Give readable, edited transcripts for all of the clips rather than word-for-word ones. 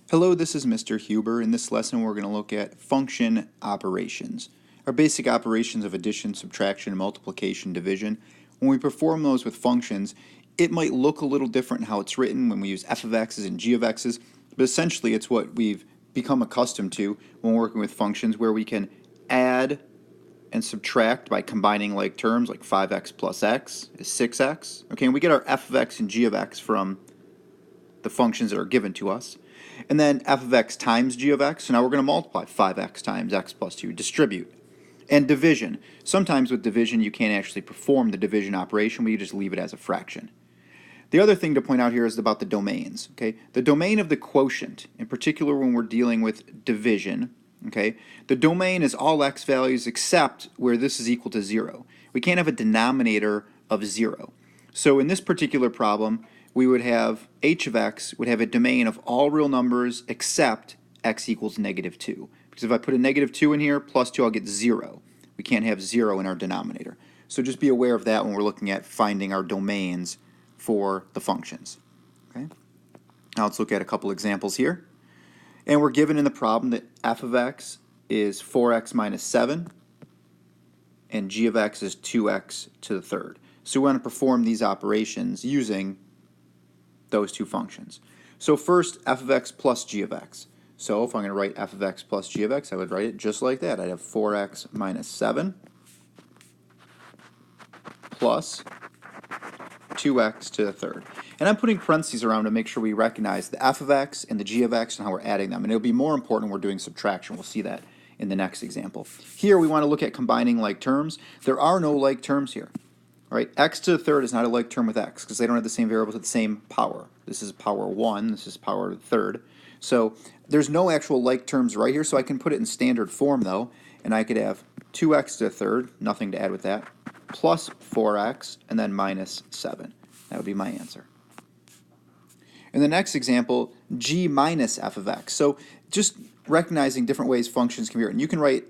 Hello, this is Mr. Huber. In this lesson, we're going to look at function operations. Our basic operations of addition, subtraction, multiplication, division. When we perform those with functions, it might look a little different in how it's written when we use f of x's and g of x's, but essentially it's what we've become accustomed to when working with functions, where we can add and subtract by combining like terms, like 5x plus x is 6x. Okay, and we get our f of x and g of x from the functions that are given to us. And then f of x times g of x, so now we're going to multiply 5x times x plus 2, distribute. And division. Sometimes with division you can't actually perform the division operation, but you just leave it as a fraction. The other thing to point out here is about the domains. Okay, the domain of the quotient, in particular when we're dealing with division, okay, the domain is all x values except where this is equal to 0. We can't have a denominator of 0. So in this particular problem, we would have h of x would have a domain of all real numbers except x equals negative 2. Because if I put a negative 2 in here, plus 2, I'll get 0. We can't have 0 in our denominator. So just be aware of that when we're looking at finding our domains for the functions. Okay. Now let's look at a couple examples here. And we're given in the problem that f of x is 4x minus 7 and g of x is 2x to the third. So we want to perform these operations using those two functions. So first, f of x plus g of x. So if I'm going to write f of x plus g of x, I would write it just like that. I'd have 4x minus 7 plus 2x to the third. And I'm putting parentheses around to make sure we recognize the f of x and the g of x and how we're adding them. And it'll be more important when we're doing subtraction. We'll see that in the next example. Here we want to look at combining like terms. There are no like terms here. Right, x to the third is not a like term with x because they don't have the same variables with the same power. This is power 1, this is power third. So there's no actual like terms right here, so I can put it in standard form though, and I could have 2x to the third, nothing to add with that, plus 4x, and then minus 7. That would be my answer. In the next example, g minus f of x. So just recognizing different ways functions can be written. You can write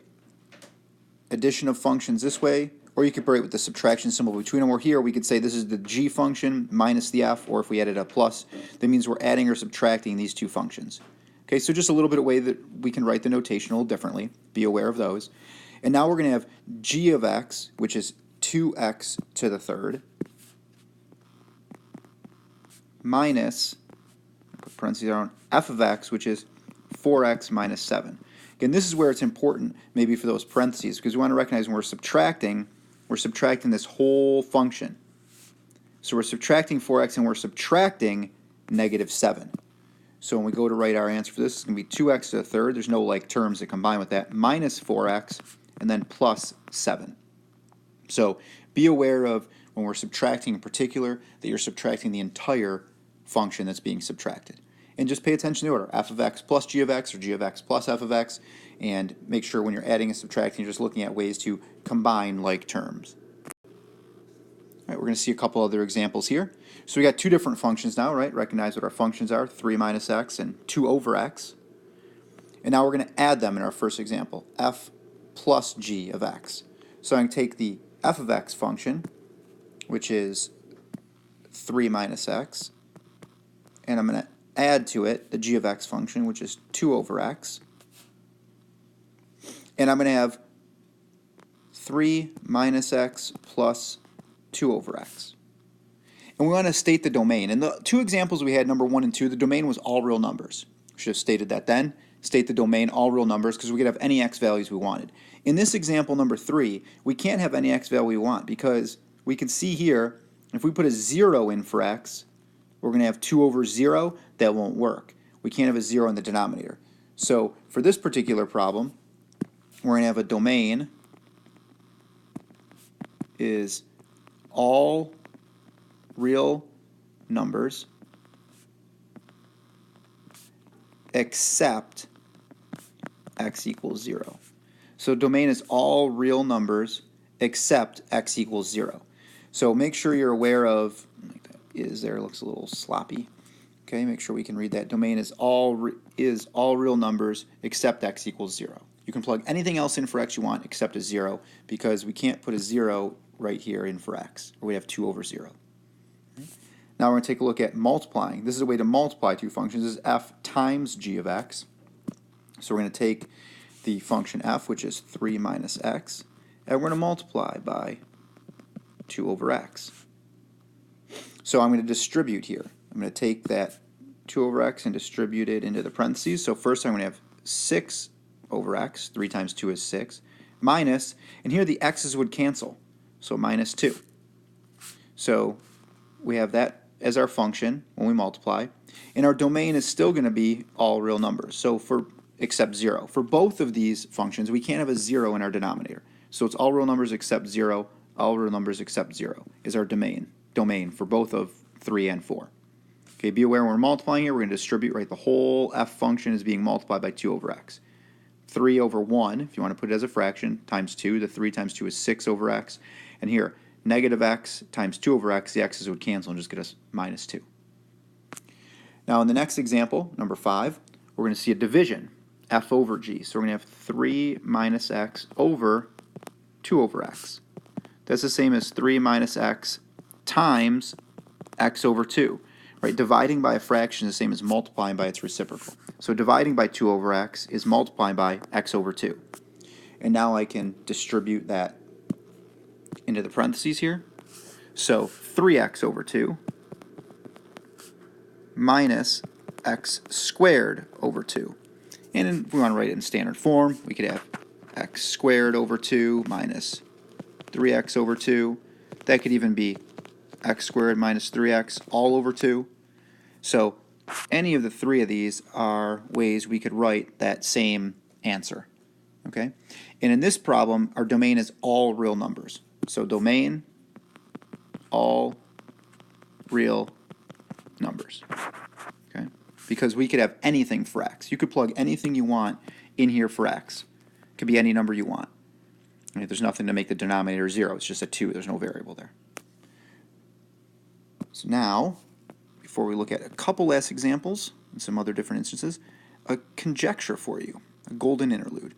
addition of functions this way, or you could write with the subtraction symbol between them. Or here we could say this is the g function minus the f, or if we added a plus, that means we're adding or subtracting these two functions. Okay, so just a little bit of way that we can write the notation a little differently. Be aware of those. And now we're going to have g of x, which is 2x to the third, minus, put parentheses around, f of x, which is 4x minus 7. Again, this is where it's important maybe for those parentheses, because we want to recognize when we're subtracting this whole function. So we're subtracting 4x and we're subtracting negative 7. So when we go to write our answer for this, it's going to be 2x to the third. There's no like terms that combine with that. Minus 4x and then plus 7. So be aware of when we're subtracting in particular that you're subtracting the entire function that's being subtracted. And just pay attention to the order, f of x plus g of x or g of x plus f of x, and make sure when you're adding and subtracting, you're just looking at ways to combine like terms. All right, we're going to see a couple other examples here. So we got two different functions now, right? Recognize what our functions are, 3 minus x and 2 over x. And now we're going to add them in our first example, f plus g of x. So I'm going to take the f of x function, which is 3 minus x, and I'm going to add to it the g of x function, which is 2 over x. And I'm going to have 3 minus x plus 2 over x. And we want to state the domain. In the two examples we had, number 1 and 2, the domain was all real numbers. We should have stated that then. State the domain, all real numbers, because we could have any x values we wanted. In this example, number 3, we can't have any x value we want, because we can see here, if we put a 0 in for x, we're going to have 2 over 0. That won't work. We can't have a 0 in the denominator. So for this particular problem, we're going to have a domain is all real numbers except x equals 0. So domain is all real numbers except x equals 0. So make sure you're aware of, is there, looks a little sloppy. Okay, make sure we can read that. Domain is all real numbers except x equals 0. You can plug anything else in for x you want except a 0, because we can't put a 0 right here in for x, or we have 2 over 0. Now we're going to take a look at multiplying. This is a way to multiply two functions. This is f times g of x. So we're going to take the function f, which is 3 minus x, and we're going to multiply by 2 over x. So I'm going to distribute here. I'm going to take that 2 over x and distribute it into the parentheses. So first I'm going to have 6 over x, 3 times 2 is 6, minus, and here the x's would cancel, so minus 2. So we have that as our function when we multiply, and our domain is still going to be all real numbers, so except 0. For both of these functions, we can't have a 0 in our denominator. So it's all real numbers except 0, all real numbers except 0 is our domain for both of 3 and 4. Okay, be aware when we're multiplying here, we're going to distribute, right? The whole f function is being multiplied by 2 over x. 3 over 1, if you want to put it as a fraction, times 2. The 3 times 2 is 6 over x. And here, negative x times 2 over x, the x's would cancel and just get us minus 2. Now in the next example, number 5, we're going to see a division, f over g. So we're going to have 3 minus x over 2 over x. That's the same as 3 minus x times x over 2. Right? Dividing by a fraction is the same as multiplying by its reciprocal. So dividing by 2 over x is multiplying by x over 2. And now I can distribute that into the parentheses here. So 3x over 2 minus x squared over 2. And if we want to write it in standard form, we could have x squared over 2 minus 3x over 2. That could even be x squared minus 3x all over 2. So any of the three of these are ways we could write that same answer. Okay? And in this problem, our domain is all real numbers. So domain, all real numbers. Okay? Because we could have anything for x. You could plug anything you want in here for x. It could be any number you want. Right? There's nothing to make the denominator 0. It's just a 2. There's no variable there. So now, before we look at a couple last examples and some other different instances, a conjecture for you, a golden interlude.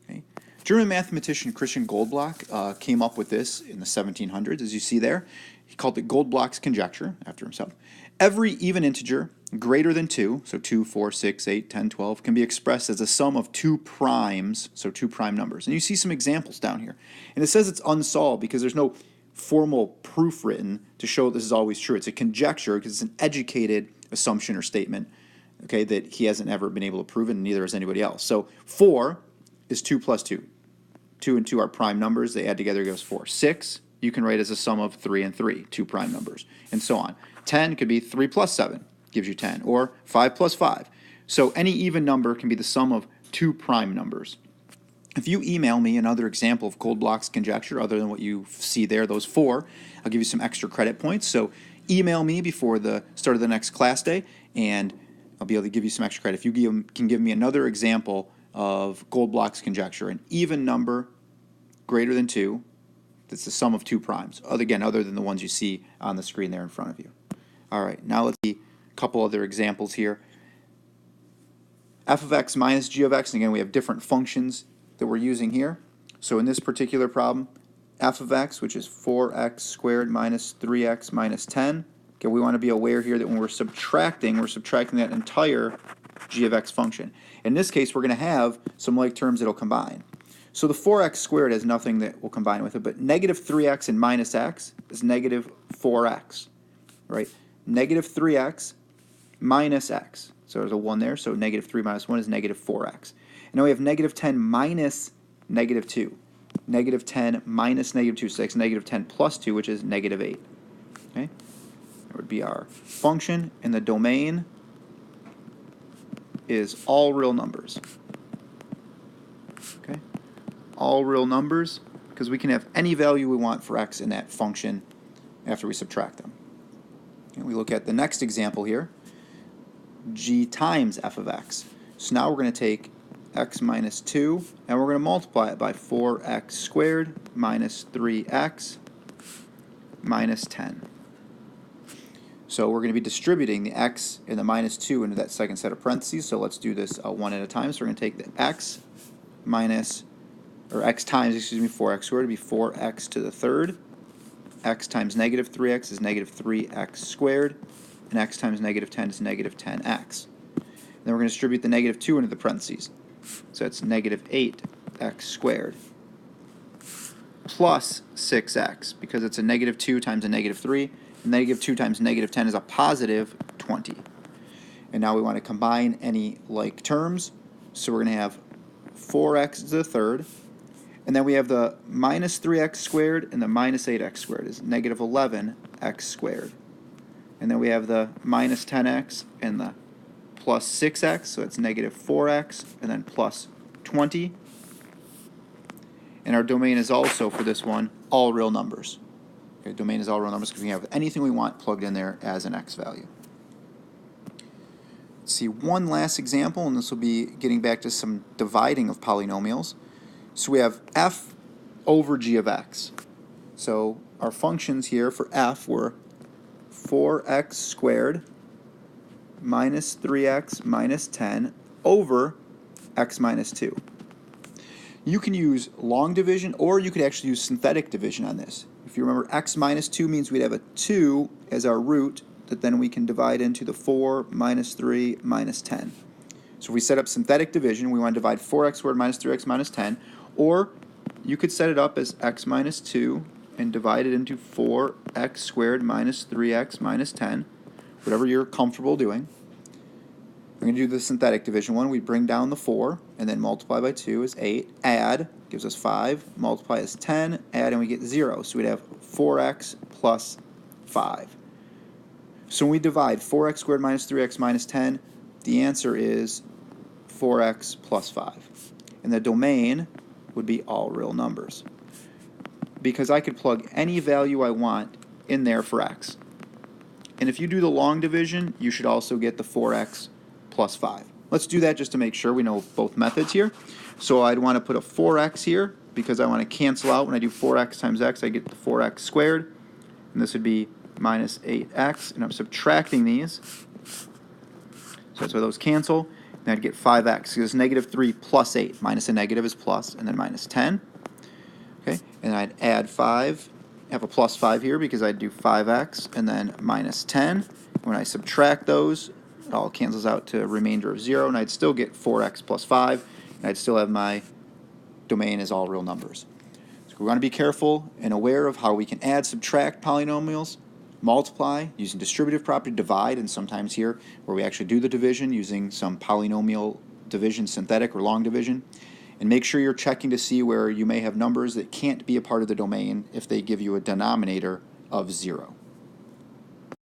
Okay? German mathematician Christian Goldblock came up with this in the 1700s, as you see there. He called it Goldblock's conjecture, after himself. Every even integer greater than 2, so 2, 4, 6, 8, 10, 12, can be expressed as a sum of 2 primes, so 2 prime numbers. And you see some examples down here. And it says it's unsolved because there's no formal proof written to show this is always true. It's a conjecture because it's an educated assumption or statement, okay, that he hasn't ever been able to prove, and neither has anybody else. So 4 is 2 plus 2. 2 and 2 are prime numbers. They add together gives 4. 6 you can write as a sum of 3 and 3, 2 prime numbers, and so on. 10 could be 3 plus 7, gives you 10, or 5 plus 5. So any even number can be the sum of 2 prime numbers. If you email me another example of Goldblock's conjecture other than what you see there, those 4, I'll give you some extra credit points. So email me before the start of the next class day, and I'll be able to give you some extra credit. If you can give me another example of Goldblock's conjecture, an even number greater than 2, that's the sum of 2 primes, other than the ones you see on the screen there in front of you. All right, now let's see a couple other examples here. F of x minus g of x, and again we have different functions that we're using here. So in this particular problem, f of x, which is 4x squared minus 3x minus 10. Okay, we want to be aware here that when we're subtracting that entire g of x function. In this case, we're going to have some like terms that will combine. So the 4x squared has nothing that will combine with it, but negative 3x and minus x is negative 4x, right? Negative 3x minus x. So there's a 1 there, so negative 3 minus 1 is negative 4x. And now we have negative 10 minus negative 2. Negative 10 minus negative 2, so that's negative 10 plus 2, which is negative 8. Okay? That would be our function, and the domain is all real numbers. Okay? All real numbers, because we can have any value we want for x in that function after we subtract them. And we look at the next example here, g times f of x. So now we're going to take x minus 2, and we're going to multiply it by 4x squared minus 3x minus 10. So we're going to be distributing the x and the minus 2 into that second set of parentheses, so let's do this one at a time. So we're going to take the x times 4x squared to be 4x to the third x times negative 3x is negative 3x squared, and x times negative 10 is negative 10x. Then we're going to distribute the negative 2 into the parentheses. So it's negative 8x squared plus 6x, because it's a negative 2 times a negative 3. Negative 2 times negative 10 is a positive 20. And now we want to combine any like terms. So we're going to have 4x to the third. And then we have the minus 3x squared and the minus 8x squared is negative 11x squared. And then we have the minus 10x and the plus 6x, so it's negative 4x, and then plus 20. And our domain is also, for this one, all real numbers. Okay, domain is all real numbers because we have anything we want plugged in there as an x value. Let's see one last example, and this will be getting back to some dividing of polynomials. So we have f over g of x. So our functions here for f were 4x squared minus 3x minus 10 over x minus 2. You can use long division, or you could actually use synthetic division on this. If you remember, x minus 2 means we'd have a 2 as our root that then we can divide into the 4 minus 3 minus 10. So if we set up synthetic division, we want to divide 4x squared minus 3x minus 10, or you could set it up as x minus 2 and divide it into 4x squared minus 3x minus 10, whatever you're comfortable doing. We're going to do the synthetic division one. We bring down the 4, and then multiply by 2 is 8. Add gives us 5. Multiply is 10. Add, and we get 0. So we'd have 4x plus 5. So when we divide 4x squared minus 3x minus 10, the answer is 4x plus 5. And the domain would be all real numbers, because I could plug any value I want in there for x. And if you do the long division, you should also get the 4x plus 5. Let's do that just to make sure we know both methods here. So I'd want to put a 4x here because I want to cancel out. When I do 4x times x, I get the 4x squared. And this would be minus 8x. And I'm subtracting these. So that's why those cancel. And I'd get 5x because negative 3 plus 8. Minus a negative is plus, and then minus 10. Okay, and I'd add 5. Have a plus 5 here because I'd do 5x and then minus 10. When I subtract those, it all cancels out to a remainder of 0, and I'd still get 4x plus 5, and I'd still have my domain as all real numbers. So we want to be careful and aware of how we can add, subtract polynomials, multiply using distributive property, divide, and sometimes here where we actually do the division using some polynomial division, synthetic or long division. And make sure you're checking to see where you may have numbers that can't be a part of the domain if they give you a denominator of 0.